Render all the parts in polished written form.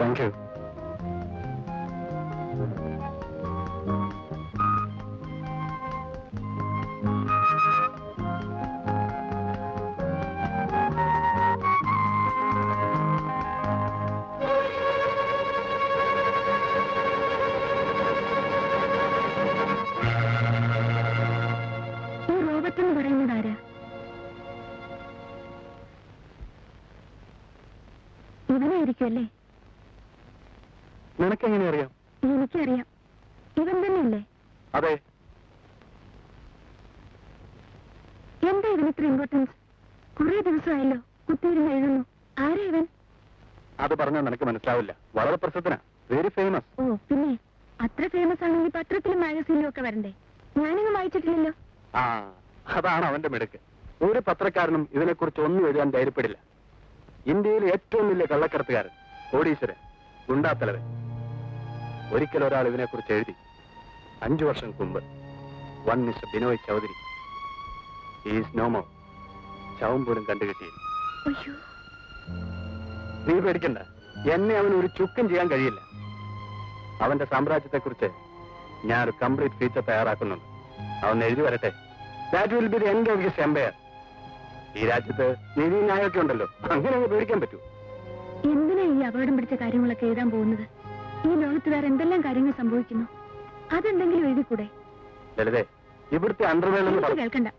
Thank you. ഇവനായിരിക്കുമല്ലേ? നിനക്കെങ്ങനെ അറിയാം? എനിക്കറിയാം. ഇവൻ തന്നെയല്ലേ? അതെ. എന്താ ഇവന് ഇത്ര ഇമ്പോർട്ടൻസ്? കുറെ ദിവസമായല്ലോ കുത്തിയിരുന്ന് എഴുതുന്നു. ആരാ ഇവൻ? അത് പറഞ്ഞാൽ നിനക്ക് മനസ്സിലാവില്ല. വളരെ പ്രസിദ്ധനാ, വെരി ഫേമസ്. ഓ പിന്നെ അത്ര ഫേമസ് ആണെങ്കിൽ പത്രത്തിലും മാഗസീനിലും ഒക്കെ വരണ്ടേ? ഞാനൊന്നും വായിച്ചിട്ടില്ലല്ലോ. ആ, അതാണ് അവന്റെ മിടുക്ക്. ഒരു പത്രക്കാരനും ഇതിനെക്കുറിച്ച് ഒന്നും എഴുതാൻ ധൈര്യപ്പെടില്ല. ഇന്ത്യയിലെ ഏറ്റവും വലിയ കള്ളക്കടത്തുകാരൻ, കോടീശ്വരൻ, ഗുണ്ടാത്തലവൻ. ഒരിക്കൽ ഒരാൾ ഇതിനെക്കുറിച്ച് എഴുതി 5 വർഷങ്ങൾക്ക് മുമ്പ്. One mister Binoy Chaudhary. Is no more. ശവം പോലും കണ്ടുകിട്ടിയില്ല. നീ പേടിക്കണ്ട, എന്നെ അവന് ഒരു ചുക്കും ചെയ്യാൻ കഴിയില്ല. അവന്റെ സാമ്രാജ്യത്തെക്കുറിച്ച് ഞാനൊരു കംപ്ലീറ്റ് ഫീച്ചർ തയ്യാറാക്കുന്നുണ്ട്. അവൻ എഴുതി വരട്ടെ. That will be the end of his empire. ഈ രാജ്യത്ത് നീതി ന്യായമൊക്കെ ഉണ്ടല്ലോ, അങ്ങനെ അങ്ങ് പേടിക്കാൻ പറ്റൂ? എന്തിനാ ഈ അപകടം പിടിച്ച കാര്യങ്ങളൊക്കെ എഴുതാൻ പോകുന്നത്? ഈ ലോകത്ത് വേറെ എന്തെല്ലാം കാര്യങ്ങൾ സംഭവിക്കുന്നു, അതെന്തെങ്കിലും എഴുതിക്കൂടെ? ലളിതേ, ഇവിടുത്തെ അണ്ടർവേൾഡ് കേൾക്കണ്ട.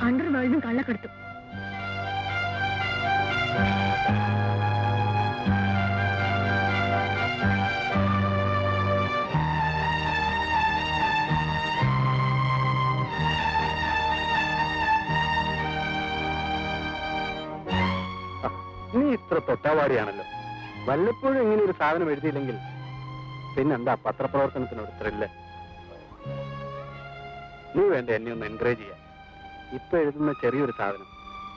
അണ്ടർവേൾഡും കള്ളക്കെടുത്തും. നീ ഇത്ര തൊട്ടാവാടിയാണല്ലോ. വല്ലപ്പോഴും ഇങ്ങനെ ഒരു സാധനം എഴുതിയില്ലെങ്കിൽ പിന്നെന്താ പത്രപ്രവർത്തനത്തിനൊരു ത്രില്ല്? നീ വേണ്ട എന്നെ ഒന്ന് എൻകറേജ് ചെയ്യാൻ. ഇപ്പൊ എഴുതുന്ന ചെറിയൊരു സാധനം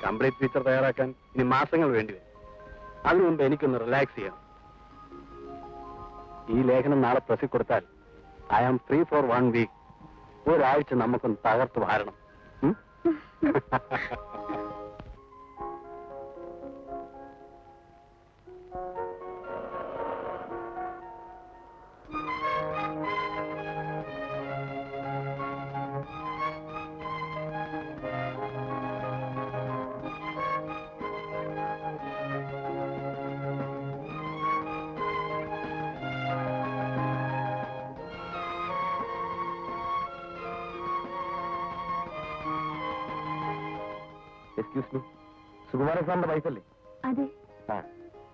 കംപ്ലീറ്റ് ഫീച്ചർ തയ്യാറാക്കാൻ ഇനി മാസങ്ങൾ വേണ്ടിവരും. അതിനു മുമ്പ് എനിക്കൊന്ന് റിലാക്സ് ചെയ്യണം. ഈ ലേഖനം നാളെ പ്രസിൽ കൊടുത്താൽ I am free for 1 week. ഒരാഴ്ച നമുക്കൊന്ന് തകർത്ത് വാരണം. എക്സ്ക്യൂസ് മീ, സുകുമാരൻ സാറിന്റെ വൈഫല്ലേ? അതെ. ആ,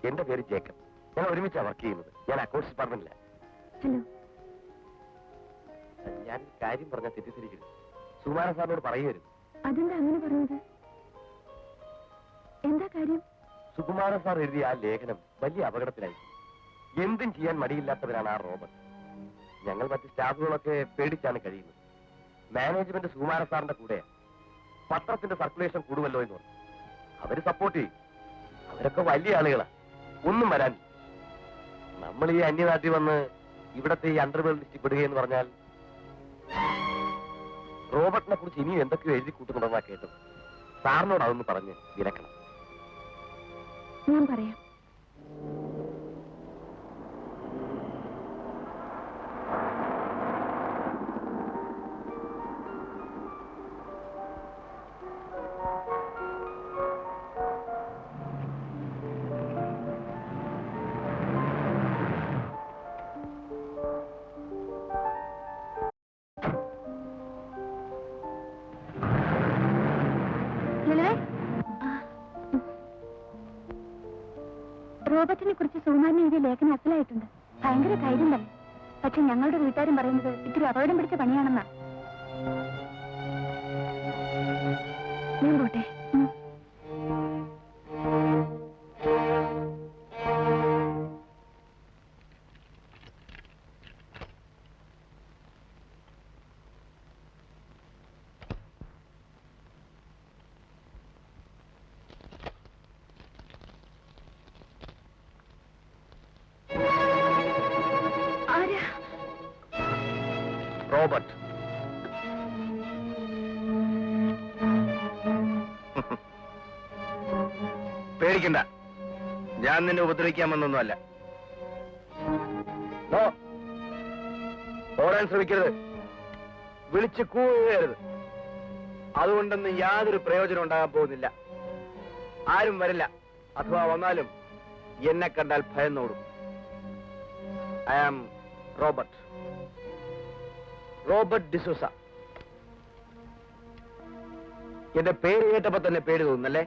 എന്റെ പേര് ജേക്കബ്. ഞാൻ ഒരുമിച്ചാണ് വർക്ക് ചെയ്യുന്നത്. ഞാൻ അക്കൗണ്ട്സ് ഡിപ്പാർട്ട്മെന്റില. ഹലോ. ഞാൻ കാര്യം പറഞ്ഞാൽ തെറ്റിദ്ധരിക്കരുത്. സുകുമാരൻ സാറിനോട് പറയുകയായിരുന്നു. അതെന്താ അങ്ങനെ പറഞ്ഞത്? എന്താ കാര്യം? സുകുമാരൻ സാർ എഴുതിയ ആ ലേഖനം വലിയ അപകടത്തിലായി. എന്തും ചെയ്യാൻ മടിയില്ലാത്തവരാണ് ആ റോബർട്ട്. ഞങ്ങൾ മറ്റ് സ്റ്റാഫുകളൊക്കെ പേടിച്ചാണ് കഴിയുന്നത്. മാനേജ്മെന്റ് സുകുമാരൻ സാറിന്റെ കൂടെയാണ്. പത്രത്തിന്റെ സർക്കുലേഷൻ കൂടുമല്ലോ എന്ന് പറഞ്ഞു. അവര് സപ്പോർട്ട് ചെയ്യും. അവരൊക്കെ വലിയ ആളുകളാ, ഒന്നും വരാൻ. നമ്മൾ ഈ അന്യനാട്ടിൽ വന്ന് ഇവിടത്തെ ഈ അണ്ടർവേൾഡ് ലിസ്റ്റിൽ പെടുകയെന്ന് പറഞ്ഞാൽ റോബർട്ടിനെ കുറിച്ച് ഇനിയും എന്തൊക്കെയോ എഴുതി കൂട്ടുന്നുണ്ടെന്നാ കേട്ടത്. സാറിനോട് അതൊന്ന് പറഞ്ഞ് വിലക്കണം. ഞാൻ പറയാം. റോബർട്ടിനെ കുറിച്ച് സുകുമാരൻ എഴുതിയ ലേഖനം അസലായിട്ടുണ്ട്. ഭയങ്കര ധൈര്യം തന്നെ. പക്ഷെ ഞങ്ങളുടെ വീട്ടുകാരും പറയുന്നത് ഇത്തിരി അപകടം പിടിച്ച പണിയാണെന്നാ. ഞാൻ പോട്ടെ. റോബർട്ട്, പേടിക്കണ്ട. ഞാൻ നിന്നെ ഉപദ്രവിക്കാൻ വന്നൊന്നുമല്ല. ഓ, ഓടാൻ ശ്രമിക്കരുത്, വിളിച്ച് കൂവരുത്. അതുകൊണ്ടൊന്നും യാതൊരു പ്രയോജനം ഉണ്ടാകാൻ പോകുന്നില്ല. ആരും വരില്ല, അഥവാ വന്നാലും എന്നെ കണ്ടാൽ ഭയന്നോടും. I am Robert D'Souza. എന്റെ പേര് കേട്ടപ്പോ തന്നെ പേര് തോന്നുന്നല്ലേ?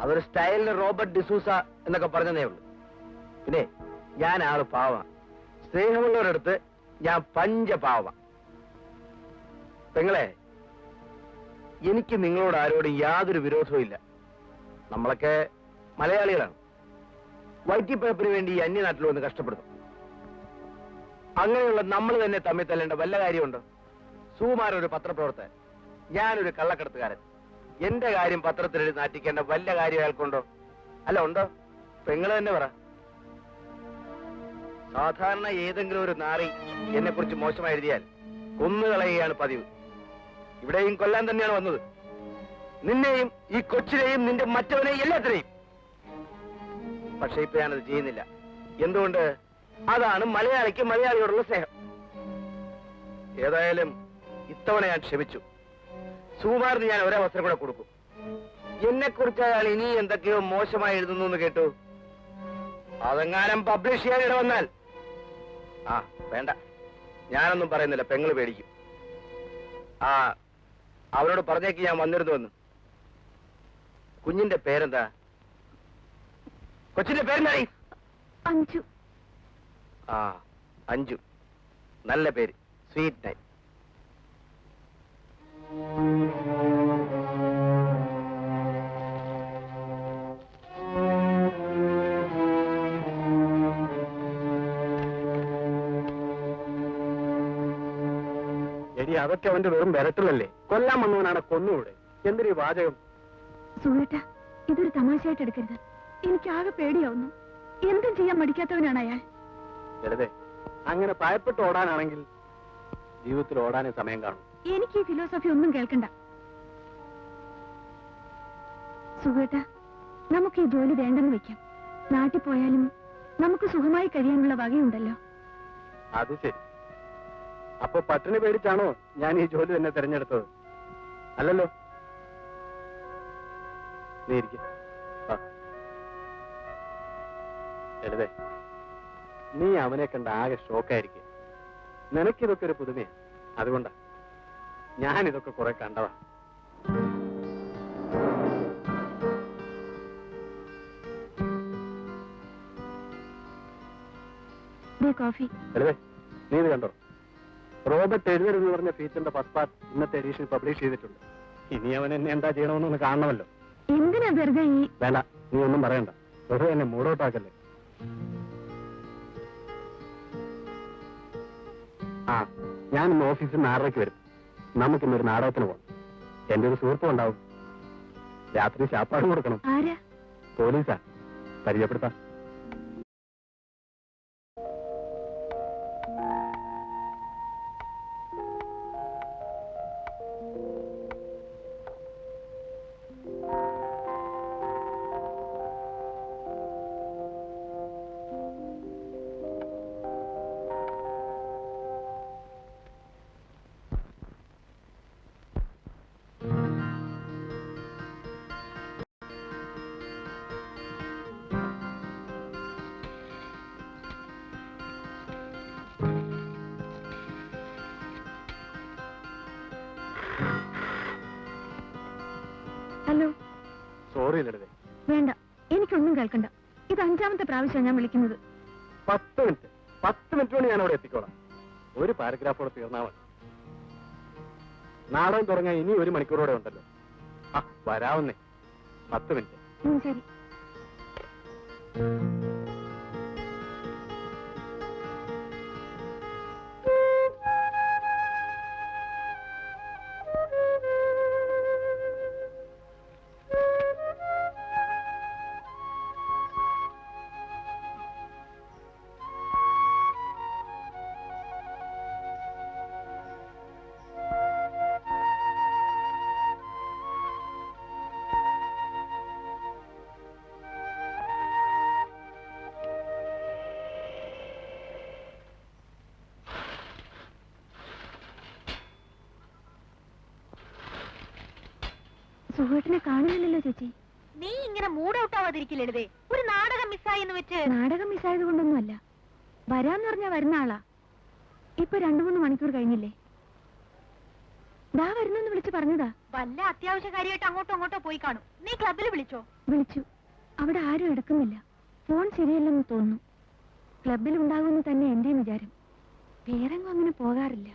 അതൊരു സ്റ്റൈലിന് റോബർട്ട് ഡിസൂസ എന്നൊക്കെ പറഞ്ഞതേ ഉള്ളൂ. പിന്നെ ഞാൻ ആള് പാവമാണ്. സ്നേഹമുള്ളവരടുത്ത് ഞാൻ പഞ്ചപാവ. പെങ്ങളെ, എനിക്ക് നിങ്ങളോട് ആരോടും യാതൊരു വിരോധവും ഇല്ല. നമ്മളൊക്കെ മലയാളികളാണ്. വൈറ്റിപ്പഴപ്പിന് വേണ്ടി ഈ അന്യനാട്ടിൽ വന്ന് കഷ്ടപ്പെടുന്നു. അങ്ങനെയുള്ള നമ്മൾ തന്നെ തമ്മിൽ തല്ലേണ്ട വല്ല കാര്യമുണ്ടോ? സുകുമാരൻ ഒരു പത്രപ്രവർത്തകൻ, ഞാനൊരു കള്ളക്കടത്തുകാരൻ. എന്റെ കാര്യം പത്രത്തിലെഴുതി നാറ്റിക്കേണ്ട വല്ല കാര്യം അയാൾക്കുണ്ടോ? അല്ല, ഉണ്ടോ? പെങ്ങള് തന്നെ പറ. സാധാരണ ഏതെങ്കിലും ഒരു നാറി എന്നെ കുറിച്ച് മോശമായി എഴുതിയാൽ കൊന്നുകളയുകയാണ് പതിവ്. ഇവിടെയും കൊല്ലാൻ തന്നെയാണ് വന്നത്. നിന്നെയും ഈ കൊച്ചിനെയും നിന്റെ മറ്റവനെയും എല്ലാത്തിനെയും. പക്ഷെ ഇപ്പൊ ഞാനത് ചെയ്യുന്നില്ല. എന്തുകൊണ്ട്? അതാണ് മലയാളിക്ക് മലയാളിയോടുള്ള സ്നേഹം. ഏതായാലും ഇത്തവണ ഞാൻ ക്ഷമിച്ചു. സുകുമാരന് ഞാൻ ഒരവസരം കൂടെ കൊടുക്കും. എന്നെ കുറിച്ച് അയാൾ ഇനി എന്തൊക്കെയോ മോശമായി എഴുതുന്നു എന്ന് കേട്ടു. അതെങ്ങാനും പബ്ലിഷ് ചെയ്യാൻ ഇടവന്നാൽ വേണ്ട, ഞാനൊന്നും പറയുന്നില്ല, പെങ്ങള് പേടിക്കും. അവരോട് പറഞ്ഞേക്ക് ഞാൻ വന്നിരുന്നുവെന്ന്. കുഞ്ഞിന്റെ പേരെന്താ? കൊച്ചിന്റെ പേരെന്തായി? അഞ്ജു. അഞ്ജു, നല്ല പേര്, സ്വീറ്റ് നൈറ്റ്. എടി, അതൊക്കെ അവന്റെ വെറും വിരട്ടലല്ലേ? കൊല്ലാൻ വന്നവനാണ്, കൊന്നുകൂടെ? എന്തൊരു വാചകം. സുഹൃത്ത, ഇതൊരു തമാശയായിട്ട് എടുക്കരുത്. എനിക്കാകെ പേടിയാവുന്നു. എന്തും ചെയ്യാൻ മടിക്കാത്തവനാണ് അയാൾ. വെറുതെ അങ്ങനെ ഭയപ്പെട്ട് ഓടാനാണെങ്കിൽ ജീവിതത്തിൽ ഓടാനേ സമയം കാണും. എനിക്ക് ഈ ഫിലോസഫി ഒന്നും കേൾക്കണ്ട. സുഹൃത്ത, നമുക്ക് ഈ ജോലി വേണ്ടെന്ന് വെക്കാം. നാട്ടിൽ പോയാലും നമുക്ക് സുഖമായി കഴിയാനുള്ള വകയുണ്ടല്ലോ. അത് ശരി. അപ്പൊ പട്ടിണി പേടിച്ചാണോ ഞാൻ ഈ ജോലി തന്നെ തിരഞ്ഞെടുത്തത്? അല്ലല്ലോ. നീ ഇരിക്കും. എഴുതേ, നീ അവനെ കണ്ട ആകെ ഷോക്കായിരിക്കും. നിനക്കിതൊക്കെ ഒരു പുതുമയാണ്. അതുകൊണ്ടാ ഞാനിതൊക്കെ കുറെ കണ്ടതാ. കോഫി. എഴുതേ, നീ ഇത് കണ്ടോ? റോബർട്ട് എഴുതരുതെന്ന് പറഞ്ഞ ഫീച്ചറിന്റെ ഫസ്റ്റ് പാർട്ട് ഇന്നത്തെ എഡീഷൻ പബ്ലിഷ് ചെയ്തിട്ടുണ്ട്. ഇനി അവൻ എന്നെ എന്താ ചെയ്യണമെന്നൊന്ന് കാണണമല്ലോ. എന്തിനാ വെറുതെ ഈ... വേണ്ട, നീ ഒന്നും പറയണ്ട. വെറുതെ എന്നെ മൂടോട്ടാക്കല്ലേ. ഞാൻ ഇന്ന് ഓഫീസിൽ നിന്ന് 6:30 വരും. നമുക്കിന്നൊരു നാടകത്തിന് പോകണം. എന്റെ ഒരു സുഹൃത്തും ഉണ്ടാവും. രാത്രി ശാപ്പാടും കൊടുക്കണം. ആരാ? പോലീസാ. പരിചയപ്പെടുത്താം. ഹലോ. സോറി ലളിതേ. വേണ്ട, എനിക്കൊന്നും കേൾക്കണ്ട. ഇത് 5ാമത്തെ പ്രാവശ്യം ഞാൻ വിളിക്കുന്നത്. 10 മിനിറ്റ് കൊണ്ട് ഞാൻ അവിടെ എത്തിക്കോളാം. ഒരു പാരഗ്രാഫോടെ തീർന്നാൽ മതി. നാടകം തുടങ്ങാൻ ഇനി 1 മണിക്കൂറോടെ ഉണ്ടല്ലോ. വരാവുന്നേ. 10 മിനിറ്റ്. ശരി. സുഹൃത്തിനെ കാണുന്നില്ലല്ലോ ചേച്ചി. നീ ഇങ്ങനെ മൂഡ് ഔട്ട് ആവാതിരിക്കില്ലേ? ഒരു നാടകം മിസ്സായി എന്ന് വെച്ച്. നാടകം മിസ്സായത് കൊണ്ടൊന്നുമല്ല. വരാന്ന് പറഞ്ഞാ വരുന്ന ആളാ. ഇപ്പൊ 2-3 മണിക്കൂർ കഴിഞ്ഞില്ലേ? ദാ വരുന്നെന്ന് വിളിച്ചു പറഞ്ഞതാ. വല്ല അത്യാവശ്യ കാര്യമായിട്ട് അങ്ങോട്ടോ അങ്ങോട്ടോ പോയി കാണും. നീ ക്ലബിൽ വിളിച്ചോ? വിളിച്ചു. അവിടെ ആരും എടുക്കുന്നില്ല. ഫോൺ ശരിയല്ലെന്ന് തോന്നുന്നു. ക്ലബിൽ ഉണ്ടാകുമെന്ന് തന്നെ എന്റെയും വിചാരം. വേറെങ്ങും അങ്ങനെ പോകാറില്ല.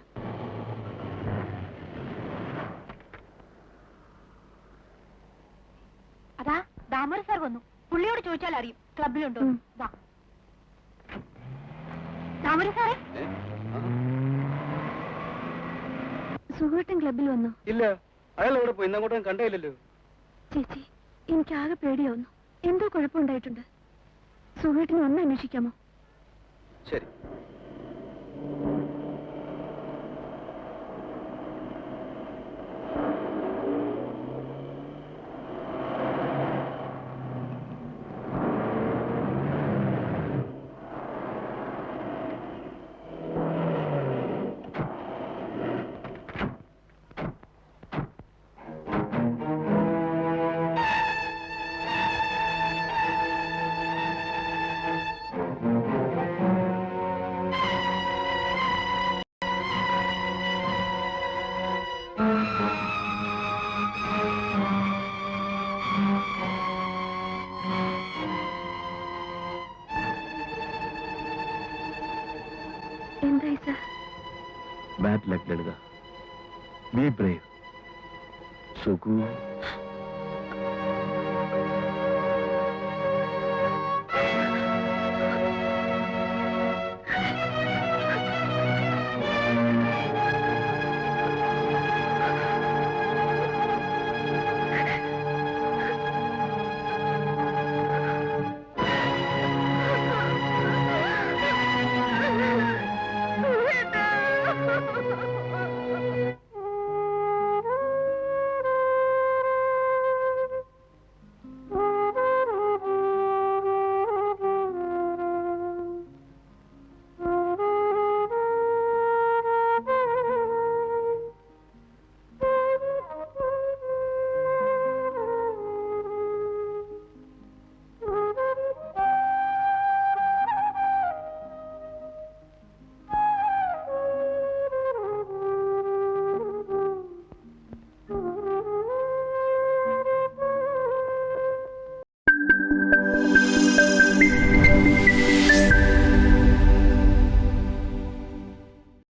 അതാ ദാമോദർ സാർ വന്നു. പുള്ളിയോട് ചോദിച്ചാൽ അറിയും ക്ലബിലുണ്ടോ. വാ ദാമോദർ സാറേ. സുഹൃത്തും ക്ലബിൽ വന്നു. ഇല്ല, അയാൾ എവിടെ പോയി? ഇന്നങ്ങോട്ടും കണ്ടേയില്ലല്ലോ. ചേച്ചി, എനിക്കാകെ പേടിയാവുന്നു. എന്തോ കുഴപ്പമുണ്ടായിട്ടുണ്ട്. സുഹൃത്തിനെ ഒന്ന് അന്വേഷിക്കാമോ? ശരി. എന്തായി sir? Bad luck Lalitha. Be brave. Sukhu